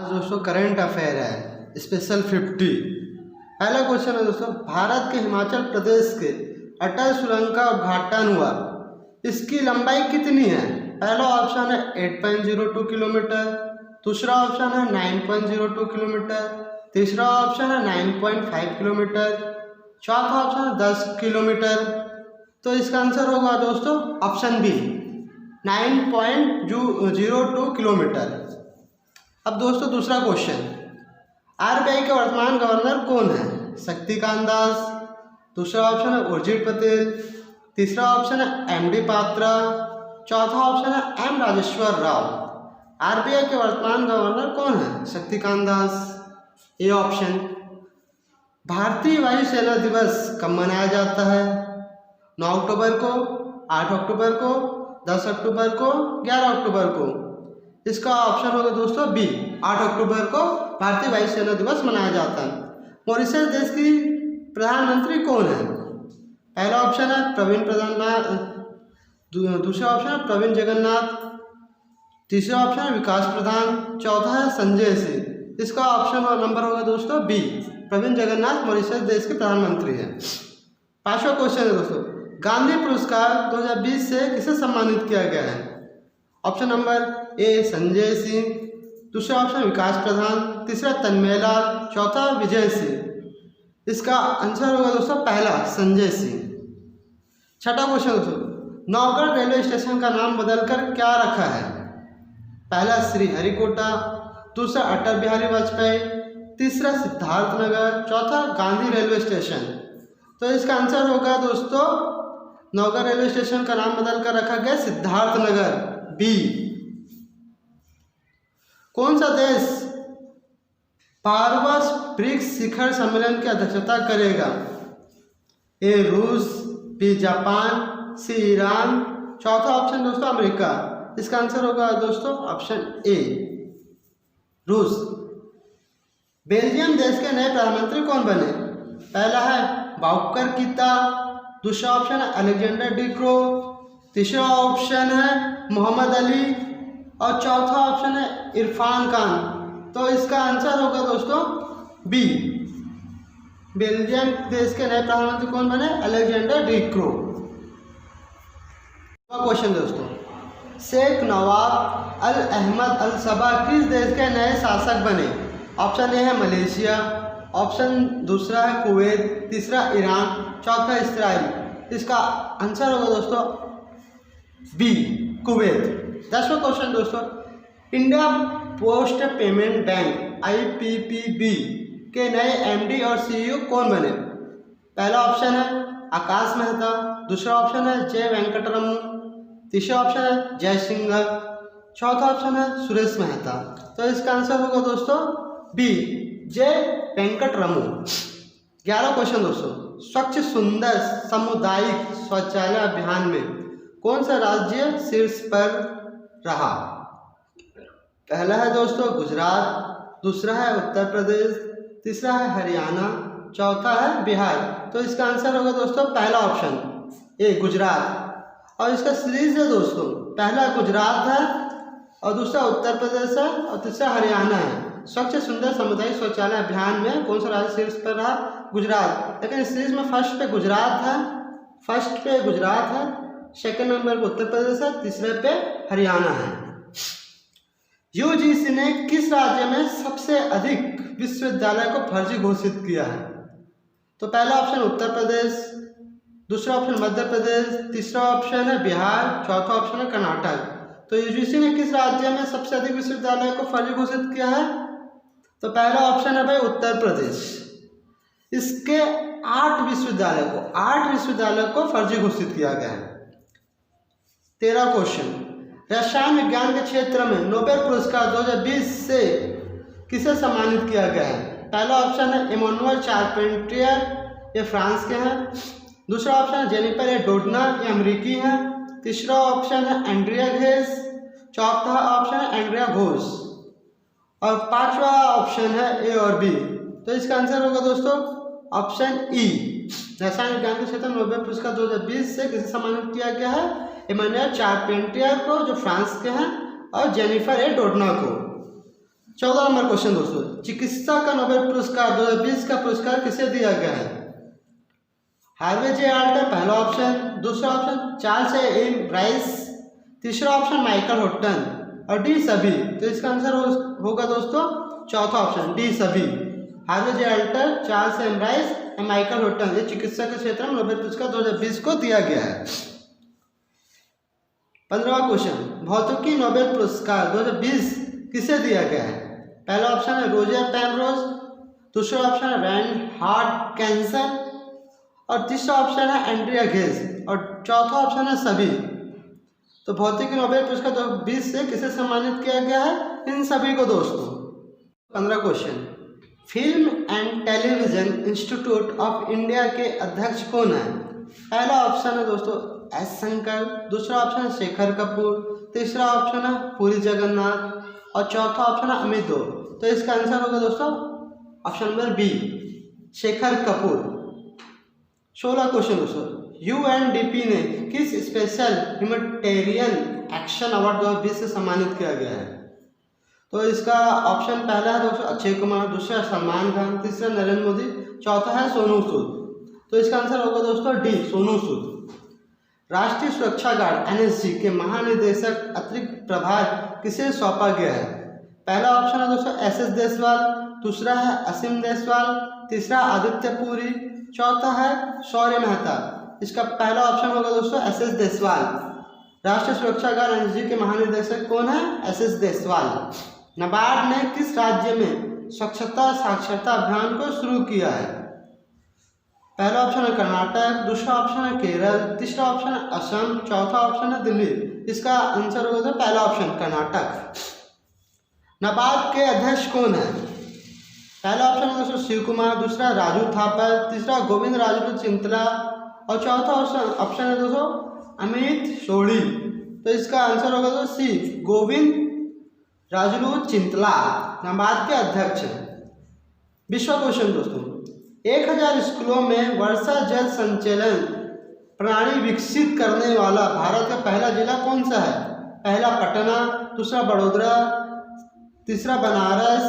दोस्तों current affair है special 50। पहला क्वेश्चन है दोस्तों, भारत के हिमाचल प्रदेश के अटल सुरंग का उद्घाटन हुआ, इसकी लंबाई कितनी है? पहला ऑप्शन है 8.02 किलोमीटर, दूसरा ऑप्शन है 9.02 किलोमीटर, तीसरा ऑप्शन है 9.5 किलोमीटर, चौथा ऑप्शन है 10 किलोमीटर। तो इसका आंसर होगा दोस्तों ऑप्शन बी 9.02 किलोमीटर। अब दोस्तों दूसरा क्वेश्चन, आरबीआई के वर्तमान गवर्नर कौन है? शक्तिकांत दास, दूसरा ऑप्शन है उर्जित पटेल, तीसरा ऑप्शन है एमडी पात्रा, चौथा ऑप्शन है एम राजेश्वर राव। आरबीआई के वर्तमान गवर्नर कौन है? शक्तिकांत दास। A option. भारतीय वायुसेना दिवस कब मनाया जाता है? 9 अक्टूबर को, 8 अक्टूबर को, 10 अक्टूबर को, 11 अक्टूबर को। इसका ऑप्शन होगा दोस्तों बी 8 अक्टूबर को भारतीय वायुसेना दिवस मनाया जाता है। मॉरिशस देश की प्रधानमंत्री कौन है? पहला ऑप्शन है प्रवीण जगन्नाथ, दूसरा ऑप्शन है प्रवीण जगन्नाथ, तीसरा ऑप्शन है विकास प्रधान, चौथा है संजय सिंह। इसका ऑप्शन नंबर होगा दोस्तों बी प्रवीण जगन्नाथ मॉरिशस देश के प्रधानमंत्री हैं। पांचवा क्वेश्चन है दोस्तों, गांधी पुरस्कार 2020 से किसे सम्मानित किया गया है? ऑप्शन नंबर ए संजय सिंह, दूसरा ऑप्शन विकास प्रधान, तीसरा तन्मयलाल, चौथा विजय सिंह। इसका आंसर होगा दोस्तों पहला संजय सिंह। छठा क्वेश्चन दोस्तों, नौगढ़ रेलवे स्टेशन का नाम बदलकर क्या रखा है? पहला श्री हरिकोटा, दूसरा अटल बिहारी वाजपेयी, तीसरा सिद्धार्थनगर, चौथा गांधी रेलवे स्टेशन। तो इसका आंसर होगा दोस्तों नौगढ़ रेलवे स्टेशन का नाम बदलकर रखा गया सिद्धार्थनगर, बी। कौन सा देश 12वां ब्रिक्स शिखर सम्मेलन की अध्यक्षता करेगा? ए रूस, बी जापान, सी ईरान, चौथा ऑप्शन दोस्तों अमेरिका। इसका आंसर होगा दोस्तों ऑप्शन ए रूस। बेल्जियम देश के नए प्रधानमंत्री कौन बने? पहला है बाउकर कीता, दूसरा ऑप्शन है अलेक्जेंडर डी क्रो, तीसरा ऑप्शन है मोहम्मद अली और चौथा ऑप्शन है इरफान खान। तो इसका आंसर होगा दोस्तों बी बेल्जियम देश के नए प्रधानमंत्री कौन बने? Alexander D crow. क्वेश्चन दोस्तों, शेख नवाब अल अहमद अल सबा किस देश के नए शासक बने? ऑप्शन ए है मलेशिया, ऑप्शन दूसरा है कुवैत, तीसरा ईरान, चौथा इस्राइल। इसका आंसर होगा दोस्तों बी कुवैत। 10वां क्वेश्चन दोस्तों, India post payment bank IPPB के नए MD और CEO कौन बने? पहला ऑप्शन है आकाश मेहता, दूसरा ऑप्शन है जे वेंकटरमन, तीसरा ऑप्शन है जय सिंघल, चौथा ऑप्शन है सुरेश मेहता। तो इसका आंसर होगा दोस्तों बी जे वेंकटरमन। 11वां क्वेश्चन दोस्तों, स्वच्छ सुंदर सामुदायिक शौचालय अभियान में कौन सा राज्य शीर्ष पर रहा? पहला है दोस्तों गुजरात, दूसरा है उत्तर प्रदेश, तीसरा है हरियाणा, चौथा है बिहार। तो इसका आंसर होगा दोस्तों पहला ऑप्शन ए गुजरात। और इसका सीरीज है दोस्तों, पहला गुजरात है और दूसरा उत्तर प्रदेश है और तीसरा हरियाणा है। स्वच्छ सुंदर सामुदायिक शौचालय अभियान में कौन सा राज्य शीर्ष पर रहा? गुजरात। लेकिन सीरीज में फर्स्ट पे गुजरात है, सेकंड नंबर पर उत्तर प्रदेश है, तीसरे पे हरियाणा है। UGC ने किस राज्य में सबसे अधिक विश्वविद्यालय को फर्जी घोषित किया है? तो पहला ऑप्शन उत्तर प्रदेश, दूसरा ऑप्शन मध्य प्रदेश, तीसरा ऑप्शन है बिहार, चौथा ऑप्शन है कर्नाटक। तो UGC ने किस राज्य में सबसे अधिक विश्वविद्यालय को फर्जी घोषित किया है? तो पहला ऑप्शन है भाई उत्तर प्रदेश। इसके 8 विश्वविद्यालय को फर्जी घोषित किया गया है। 13वां क्वेश्चन, रसायन विज्ञान के क्षेत्र में नोबेल पुरस्कार 2020 से किसे सम्मानित किया गया है? पहला ऑप्शन है इमैनुअल चार्पेंटियर, ये फ्रांस के हैं, दूसरा ऑप्शन है जेनिफर ए डोडना, ये अमेरिकी हैं, तीसरा ऑप्शन है एंड्रिया घेस, चौथा ऑप्शन है एंड्रिया घोष और पांचवा ऑप्शन है ए और बी। तो इसका आंसर होगा दोस्तों ऑप्शन ई रसायन विज्ञान के क्षेत्र में नोबेल पुरस्कार 2020 से किसे सम्मानित किया गया है? इमैनुअल चार्पेंटियर को जो फ्रांस के हैं और जेनिफर ए डोडना को। 14 नंबर क्वेश्चन दोस्तों, चिकित्सा का नोबेल पुरस्कार 2020 का पुरस्कार किसे दिया गया है? हार्वे जे आल्टर पहला ऑप्शन, दूसरा ऑप्शन चार्ल्स एम ब्राइस, तीसरा ऑप्शन माइकल हॉटन और डी सभी। तो इसका आंसर होगा दोस्तों चौथा ऑप्शन डी सभी। हार्वे जे आल्टर, चार्ल्स एम ब्राइस और माइकल हॉटन, ये चिकित्सा के क्षेत्र में नोबेल पुरस्कार 2020 को दिया गया है। 15वां क्वेश्चन, भौतिकी नोबेल पुरस्कार 2020 किसे दिया गया है? पहला ऑप्शन है रोजर पेनरोज, दूसरा ऑप्शन है रेनहार्ड कैंसर और तीसरा ऑप्शन है एंड्रिया गेज और चौथा ऑप्शन है सभी। तो भौतिकी नोबेल पुरस्कार 2020 से किसे सम्मानित किया गया है? इन सभी को दोस्तों। 15 question, film and television institute of India के अध्यक्ष कौन है? पहला ऑप्शन है दोस्तों एस शंकर, दूसरा ऑप्शन है शेखर कपूर, तीसरा ऑप्शन है पुरी जगन्नाथ और चौथा ऑप्शन है अमित दो। तो इसका आंसर होगा दोस्तों option number B, Shekhar Kapur. 16 question दोस्तों, यूएनडीपी ने किस स्पेशल ह्यूमैनिटेरियन एक्शन अवार्ड 2020 से सम्मानित किया गया है? तो इसका ऑप्शन पहला है दोस्तों अक्षय कुमार, दूसरा सलमान खान, तीसरा नरेंद्र मोदी, चौथा है सोनू सूद। तो इसका आंसर होगा दोस्तों डी, सोनू सूद। राष्ट्रीय सुरक्षा गार्ड एनएसजी के महानिदेशक अतिरिक्त प्रभार किसे सौंपा गया है? पहला ऑप्शन है दोस्तों एसएस देसवाल, दूसरा है असीम देसवाल, तीसरा आदित्य पुरी, चौथा है शौर्य मेहता। इसका पहला ऑप्शन होगा दोस्तों एसएस देसवाल। राष्ट्रीय सुरक्षा गार्ड एनएसजी के महानिदेशक कौन है? एसएस देसवाल। नाबार्ड ने किस राज्य में स्वच्छता साक्षरता अभियान को शुरू किया है? पहला ऑप्शन है कर्नाटक, दूसरा ऑप्शन है केरल, तीसरा ऑप्शन है असम, चौथा ऑप्शन है दिल्ली। इसका आंसर होगा तो पहला ऑप्शन कर्नाटक। नाबार्ड के अध्यक्ष कौन है? पहला ऑप्शन है दोस्तों शिव कुमार, दूसरा राजू थापर, तीसरा गोविंद राजू चिंतला और चौथा ऑप्शन है दोस्तों अमित सोढ़ी। तो इसका आंसर होगा दोस्तों सी, गोविंद राजू चिंतला नाबार्ड के अध्यक्ष हैं। 20वां क्वेश्चन दोस्तों, 1000 स्कूलों में वर्षा जल संचलन प्रणाली विकसित करने वाला भारत का पहला जिला कौन सा है? पहला पटना, दूसरा बड़ोदरा, तीसरा बनारस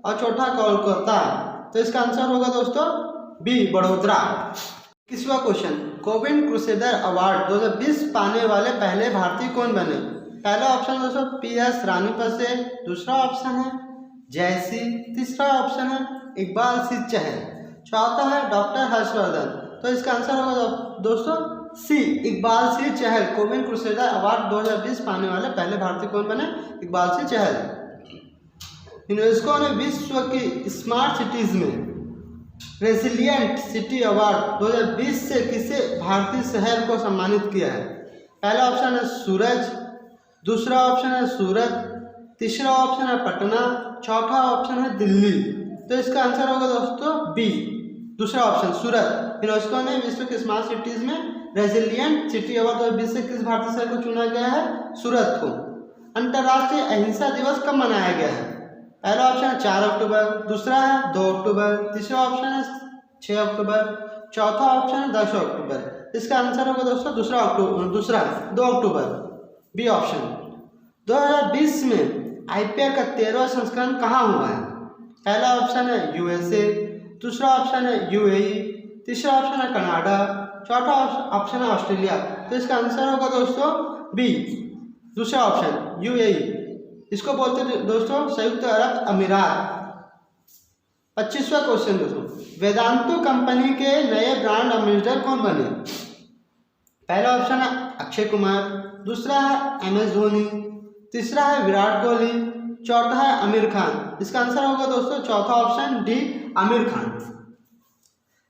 और चौथा कोलकाता। तो इसका आंसर होगा दोस्तों बी, बड़ोदरा। 21वां क्वेश्चन, कोविन क्रूसेडर अवार्ड 2020 पाने वाले पहले भारतीय कौन बने? पहला ऑप्शन दोस्तों PS रानीपत, दूसरा ऑप्शन है जयसी, तीसरा ऑप्शन है इकबाल सिंह चहल, चौथा है डॉक्टर हर्षवर्धन। तो इसका आंसर होगा दोस्तों सी, इकबाल सिंह चहल। कोविन क्रूसेडर अवार्ड 2020 पाने वाले पहले भारतीय कौन बने? इकबाल सिंह चहल। यूनेस्को ने विश्व की स्मार्ट सिटीज में रेसिलिएंट सिटी अवार्ड 2020 से किसे भारतीय शहर को सम्मानित किया है? पहला ऑप्शन है सूरज, दूसरा ऑप्शन है सूरत, तीसरा ऑप्शन है पटना, चौथा ऑप्शन है दिल्ली। तो इसका आंसर होगा दोस्तों बी, दूसरा ऑप्शन सूरत। यूनेस्को ने विश्व की स्मार्ट सिटीज में रेसिलिएंट सिटी अवार्ड 2020 से किस भारतीय शहर को चुना गया है? सूरत को। अंतर्राष्ट्रीय अहिंसा दिवस कब मनाया गया है? पहला ऑप्शन है 4 अक्टूबर, दूसरा है 2 अक्टूबर, तीसरा ऑप्शन है 6 अक्टूबर, चौथा ऑप्शन है 10 अक्टूबर। इसका आंसर होगा दोस्तों दूसरा 2 अक्टूबर, बी ऑप्शन। 2020 में IPL का 13वां संस्करण कहाँ हुआ है? पहला ऑप्शन है USA, दूसरा ऑप्शन है UAE, तीसरा ऑप्शन है कनाडा, चौथा ऑप्शन है ऑस्ट्रेलिया। तो इसका आंसर होगा दोस्तों बी, दूसरा ऑप्शन UAE। इसको बोलते हैं दोस्तों संयुक्त अरब अमीरात। 25वां क्वेश्चन दोस्तों, वेदांतु कंपनी के नए ब्रांड एम्बेसडर कौन बने? पहला ऑप्शन है अक्षय कुमार, दूसरा है MS धोनी, तीसरा है विराट कोहली, चौथा है आमिर खान। इसका आंसर होगा दोस्तों चौथा ऑप्शन डी, आमिर खान।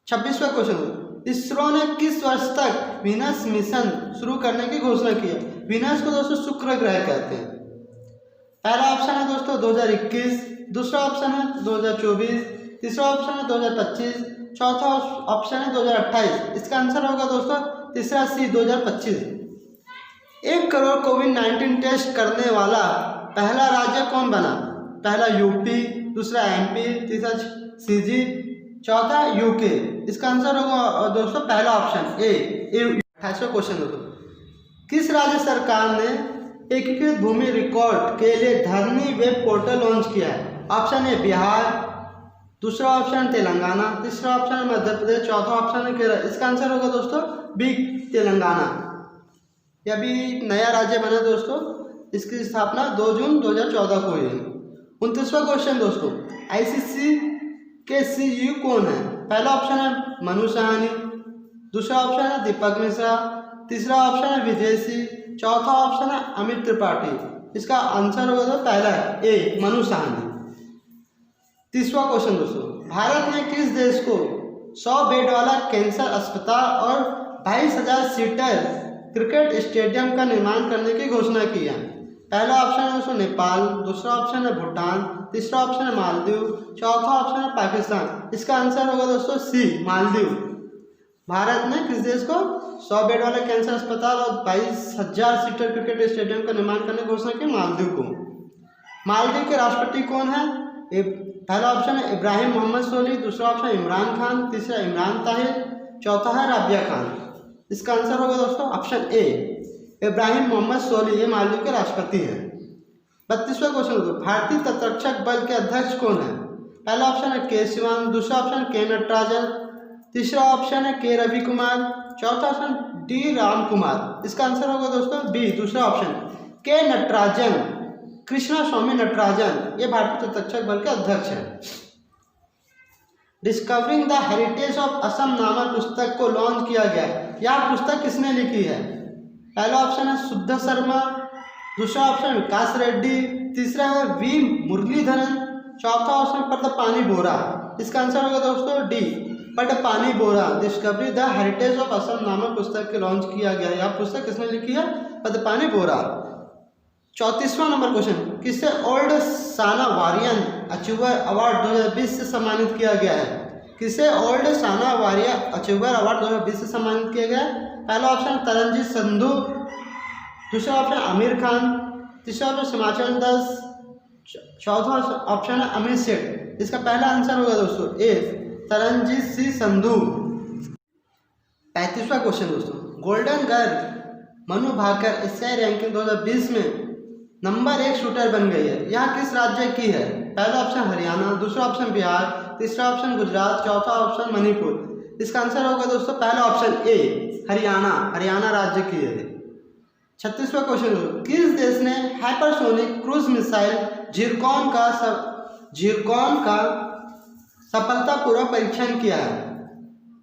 26वां क्वेश्चन, इसरो ने किस वर्ष तक वीनस मिशन शुरू करने की घोषणा की है? वीनस को दोस्तों शुक्र ग्रह कहते हैं। पहला ऑप्शन है दोस्तों 2021, दूसरा ऑप्शन है 2024, तीसरा ऑप्शन है 2025, चौथा ऑप्शन है 2028। इसका आंसर होगा दोस्तों तीसरा सी, 2025। 1 करोड़ कोविड-19 टेस्ट करने वाला पहला राज्य कौन बना? पहला UP, दूसरा MP, तीसरा CG, चौथा UK। इसका आंसर होगा दोस्तों पहला ऑप्शन ए। 28वां क्वेश्चन दोस्तों, किस राज्य सरकार ने एकीकृत भूमि रिकॉर्ड के लिए धरनी वेब पोर्टल लॉन्च किया है? ऑप्शन ए बिहार, दूसरा ऑप्शन तेलंगाना, तीसरा ऑप्शन मध्य प्रदेश, चौथा ऑप्शन है केरल। इसका आंसर होगा दोस्तों बी तेलंगाना। यह भी नया राज्य बना दोस्तों, इसकी स्थापना 2 जून 2014 को हुई है। 29वां क्वेश्चन दोस्तों, आईसीसी के सीईओ कौन है? पहला ऑप्शन है मनु सहानी, दूसरा ऑप्शन है दीपक मिश्रा, तीसरा ऑप्शन है विजय सिंह, चौथा ऑप्शन है अमित त्रिपाठी। इसका आंसर होगा तो पहला है ए मनु सहानी। 30वां क्वेश्चन दोस्तों, भारत ने किस देश को 100 बेड वाला कैंसर अस्पताल और 22,000 सीटर क्रिकेट स्टेडियम का निर्माण करने की घोषणा की है? पहला ऑप्शन है दोस्तों नेपाल, दूसरा ऑप्शन है भूटान, तीसरा ऑप्शन है मालदीव, चौथा ऑप्शन है पाकिस्तान। इसका आंसर होगा दोस्तों सी मालदीव। भारत ने किस देश को 100 बेड वाला कैंसर अस्पताल और 22,000 सीटर क्रिकेट स्टेडियम का निर्माण करने की घोषणा की? मालदीव को। मालदीव के राष्ट्रपति कौन है? पहला ऑप्शन है इब्राहिम मोहम्मद सोली, दूसरा ऑप्शन इमरान खान, तीसरा इमरान ताहिर, चौथा है राबिया खान। इसका आंसर होगा दोस्तों ऑप्शन ए इब्राहिम मोहम्मद सोली, ये मालदीव के राष्ट्रपति हैं। 32वां क्वेश्चन दोस्तों, भारतीय तटरक्षक बल के अध्यक्ष कौन है? पहला ऑप्शन है के शिवान, दूसरा ऑप्शन के नटराजन, तीसरा ऑप्शन है के रवि कुमार, चौथा ऑप्शन डी राम कुमार। इसका आंसर होगा दोस्तों बी दूसरा ऑप्शन के नटराजन, कृष्णा स्वामी नटराजन, ये भारतीय तटरक्षक बल के अध्यक्ष हैं। Discovering the heritage of Assam नामक पुस्तक को लॉन्च किया गया। यह पुस्तक किसने लिखी है? पहला ऑप्शन है शुद्ध शर्मा, दूसरा ऑप्शन विकास रेड्डी, तीसरा है वी मुरलीधरन, चौथा ऑप्शन पद्मपानी बोरा। इसका आंसर होगा दोस्तों D Padmapani Bora. Discovery the heritage of Assam नामक पुस्तक के लॉन्च किया गया। यह पुस्तक किसने लिखी है? पद्मपानी बोरा। 34वां नंबर क्वेश्चन, किसे ओल्ड साना वारियन अचीवर अवार्ड 2020 से सम्मानित किया गया है? किसे ओल्ड साना वारियर अचीवर अवार्ड 2020 से सम्मानित किया गया है? पहला ऑप्शन तरनजीत संधू, दूसरा ऑप्शन आमिर खान, तीसरा ऑप्शन हिमाचल दास, चौथा ऑप्शन है अमित सेठ। इसका पहला आंसर होगा दोस्तों ए तरनजीत सिंह संधू। 35वां क्वेश्चन दोस्तों, गोल्डन गर्ल मनु भाकर एशियाई रैंकिंग 2020 में नंबर 1 शूटर बन गई है। यह किस राज्य की है? पहला ऑप्शन हरियाणा, दूसरा ऑप्शन बिहार, तीसरा ऑप्शन गुजरात, चौथा ऑप्शन मणिपुर। इसका आंसर होगा दोस्तों पहला ऑप्शन ए हरियाणा, हरियाणा राज्य की है। 36वां क्वेश्चन, किस देश ने हाइपरसोनिक क्रूज मिसाइल झिरकॉन का सफलतापूर्वक परीक्षण किया है?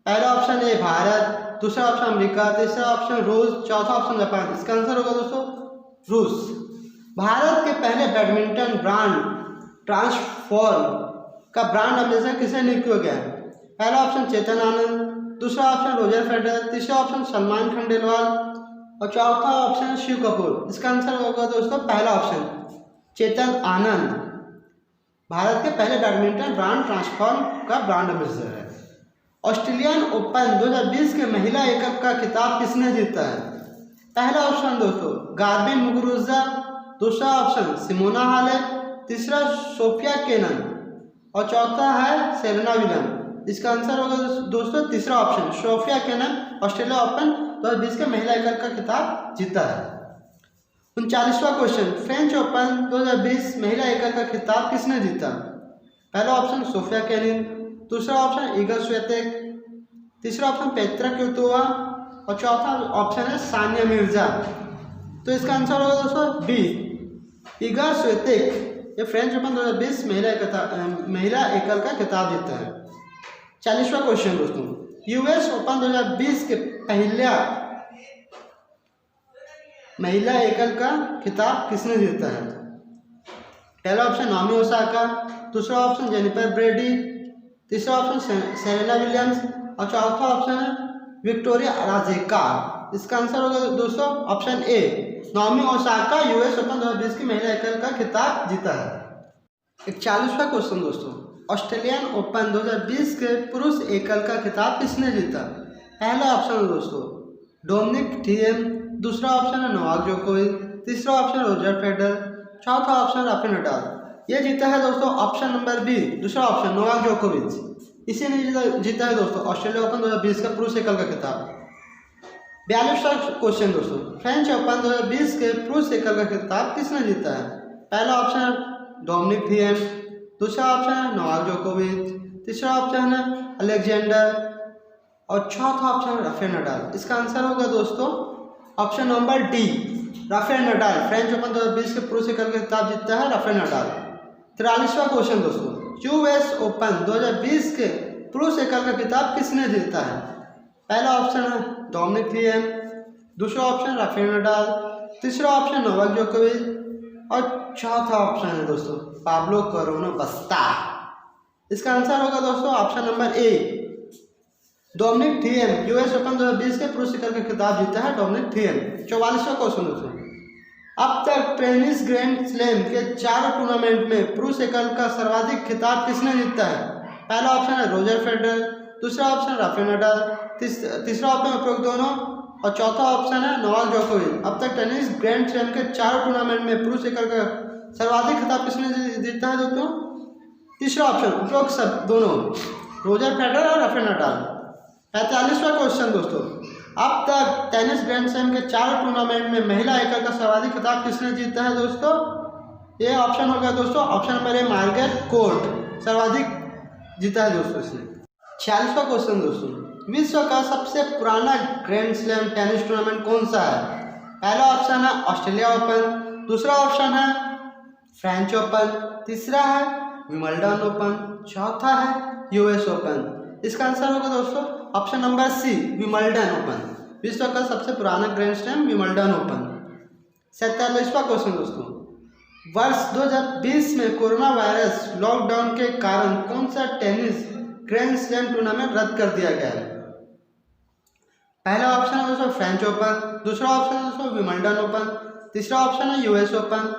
पहला ऑप्शन ए भारत, दूसरा ऑप्शन अमेरिका, तीसरा ऑप्शन रूस, चौथा ऑप्शन जापान। इसका आंसर होगा दोस्तों रूस। भारत के पहले बैडमिंटन ब्रांड ट्रांसफॉर्म का ब्रांड एम्बेसडर किसे नियुक्त किया गया है? पहला ऑप्शन चेतन आनंद, दूसरा ऑप्शन रोजर फेडरर, तीसरा ऑप्शन सलमान खंडेलवाल और चौथा ऑप्शन शिव कपूर। इसका आंसर होगा दोस्तों पहला ऑप्शन चेतन आनंद। भारत के पहले बैडमिंटन ब्रांड ट्रांसफॉर्म का ब्रांड एम्बेसडर है। ऑस्ट्रेलियन ओपन 2020 के महिला एकक का खिताब किसने जीता है? पहला ऑप्शन दोस्तों गार्बिन मुगुरुजा, दूसरा ऑप्शन सिमोना हालेप, तीसरा सोफिया केनन और चौथा है सेरेना विलियम्स। इसका आंसर होगा दोस्तों तीसरा option Sophia Kenin. Australia Open 2020 के महिला एकक का खिताब जीता है। 39वां क्वेश्चन, फ्रेंच ओपन 2020 महिला एकक का खिताब किसने जीता? पहला ऑप्शन सोफिया केनिन, दूसरा ऑप्शन इगा स्विएतेक, तीसरा ऑप्शन पेत्रा क्विटोवा और चौथा ऑप्शन है सानिया मिर्जा। तो इसका आंसर होगा दोस्तों बी इगा स्विएतेक। ये फ्रेंच ओपन 2020 महिला एकल का खिताब जीता है। 40वां क्वेश्चन दोस्तों, यूएस ओपन 2020 के पहला महिला एकल का खिताब किसने जीता है? पहला ऑप्शन नाओमी ओसाका, दूसरा ऑप्शन जेनिफर ब्रेडी, तीसरा ऑप्शन सेरेना विलियम्स और चौथा ऑप्शन है विक्टोरिया अराजेका। इसका आंसर होगा दोस्तों option A Naomi Osaka US Open 2020 की महिला एकल का खिताब जीता है। 41वां क्वेश्चन दोस्तों, ऑस्ट्रेलियन ओपन 2020 के पुरुष एकल का खिताब किसने जीता? पहला ऑप्शन है दोस्तों डोमिनिक थिएम, दूसरा ऑप्शन है नोवाक जोकोविच, तीसरा ऑप्शन रोजर फेडरर, चौथा ऑप्शन राफेल नडाल। ये जीता है दोस्तों ऑप्शन नंबर बी दूसरा ऑप्शन नोवाक जोकोविच। इसी ने जीता है दोस्तों ऑस्ट्रेलिया ओपन 2020 का पुरुष एकल का खिताब। 42वां क्वेश्चन दोस्तों, फ्रेंच ओपन 2020 के पुरुष एकल का खिताब किसने जीता है? पहला ऑप्शन है डोमिनिक थिएम, दूसरा ऑप्शन है नोवाक जोकोविच, तीसरा ऑप्शन है अलेक्जेंडर और चौथा ऑप्शन है राफेल नडाल। इसका आंसर होगा दोस्तों option number D, Rafael Nadal. French open 2020 के प्रो साइकिल का खिताब जीतता है राफेल नडाल। 43वां क्वेश्चन दोस्तों, यूएस ओपन 2020 के प्रो साइकिल का खिताब किसने जीता है? पहला ऑप्शन है डोमिनिक थिएम, दूसरा ऑप्शन राफेल नडाल, तीसरा ऑप्शन नोवाक जोकोविच और चौथा ऑप्शन है दोस्तों पाब्लो कैरुनो बुस्टा। इसका आंसर होगा दोस्तों option number A, Dominic Thiem. US Open 2020 के प्रो साइकिल का खिताब जीता है डोमिनिक थिएम। 44वां क्वेश्चन दोस्तों, अब तक टेनिस ग्रैंड स्लैम के 4 टूर्नामेंट में प्रो साइकिल का सर्वाधिक खिताब किसने जीता है? पहला ऑप्शन है रोजर फेडरर, दूसरा ऑप्शन राफेल नडाल, तीसरा ऑप्शन उपरोक्त दोनों और चौथा ऑप्शन है नोवाक जोकोविच। अब तक टेनिस ग्रैंड स्लैम के 4 टूर्नामेंट में प्रो साइकिल का सर्वाधिक खिताब किसने जीता है दोस्तों? तीसरा ऑप्शन उपरोक्त सब दोनों, रोजर फेडरर और राफेल नडाल। 45वां क्वेश्चन दोस्तों, अब तक टेनिस ग्रैंड स्लैम के 4 टूर्नामेंट में महिला एकल का सर्वाधिक खिताब किसने जीता है दोस्तों? ये ऑप्शन होगा दोस्तों ऑप्शन नंबर ए, मार्गरेट कोर्ट सर्वाधिक जीता है दोस्तों इसने। 46वां क्वेश्चन दोस्तों, विश्व का सबसे पुराना ग्रैंड स्लैम टेनिस टूर्नामेंट कौन सा है? पहला ऑप्शन है ऑस्ट्रेलिया ओपन, दूसरा ऑप्शन है फ्रेंच ओपन, तीसरा है विंबलडन ओपन, चौथा है यूएस ओपन। इसका आंसर होगा दोस्तों option number C, Wimbledon open. विश्व का सबसे पुराना ग्रैंड स्लैम विंबलडन ओपन। 47वां क्वेश्चन दोस्तों, वर्ष 2020 में कोरोना वायरस लॉकडाउन के कारण कौन सा टेनिस ग्रैंड स्लैम टूर्नामेंट रद्द कर दिया गया है? पहला ऑप्शन है दोस्तों फ्रेंच ओपन, दूसरा ऑप्शन है दोस्तों विंबलडन ओपन, तीसरा ऑप्शन है यूएस ओपन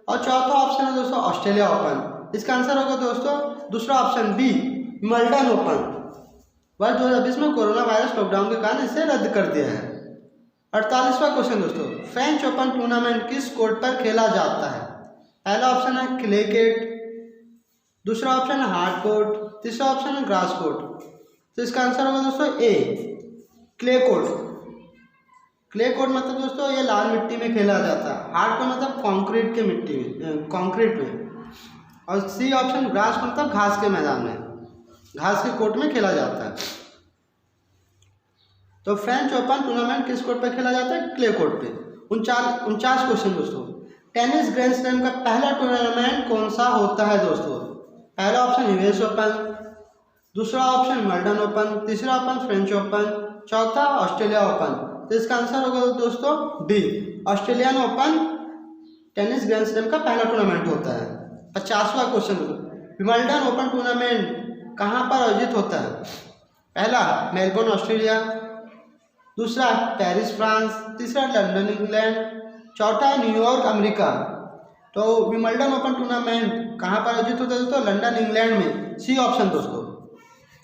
और चौथा ऑप्शन है दोस्तों ऑस्ट्रेलिया ओपन। इसका आंसर होगा दोस्तों दूसरा ऑप्शन बी, विंबलडन ओपन। वर्ष 2020 में कोरोना वायरस लॉकडाउन के कारण इसे रद्द कर दिया है। 48वां क्वेश्चन दोस्तों, फ्रेंच ओपन टूर्नामेंट किस कोर्ट पर खेला जाता है? पहला ऑप्शन है क्ले कोर्ट, दूसरा ऑप्शन है हार्ड कोर्ट, तीसरा ऑप्शन है ग्रास कोर्ट। तो इसका आंसर होगा दोस्तों ए, क्ले कोर्ट। क्ले कोर्ट मतलब दोस्तों ये लाल मिट्टी में खेला जाता है, हार्ड कोर्ट मतलब कंक्रीट के मिट्टी में, कंक्रीट में, और सी ऑप्शन ग्रास कोर्ट मतलब घास के मैदान में, घास के कोर्ट में खेला जाता है। तो फ्रेंच ओपन टूर्नामेंट किस कोर्ट पर खेला जाता है? क्ले कोर्ट पे। 49 क्वेश्चन दोस्तों, टेनिस ग्रैंड स्लैम का पहला टूर्नामेंट कौन सा होता है दोस्तों? पहला ऑप्शन यूएस ओपन, दूसरा ऑप्शन विंबलडन ओपन, तीसरा ओपन फ्रेंच ओपन, चौथा ऑस्ट्रेलिया ओपन। तो इसका आंसर होगा दोस्तों D, Australian open tennis grand slam का पहला टूर्नामेंट होता है। 50वां क्वेश्चन, विंबलडन ओपन टूर्नामेंट कहाँ पर आयोजित होता है? पहला मेलबोर्न ऑस्ट्रेलिया, दूसरा पेरिस फ्रांस, तीसरा लंदन इंग्लैंड, चौथा न्यूयॉर्क अमेरिका। तो विंबलडन ओपन टूर्नामेंट कहाँ पर आयोजित होता है दोस्तों? लंदन इंग्लैंड में, सी ऑप्शन दोस्तों।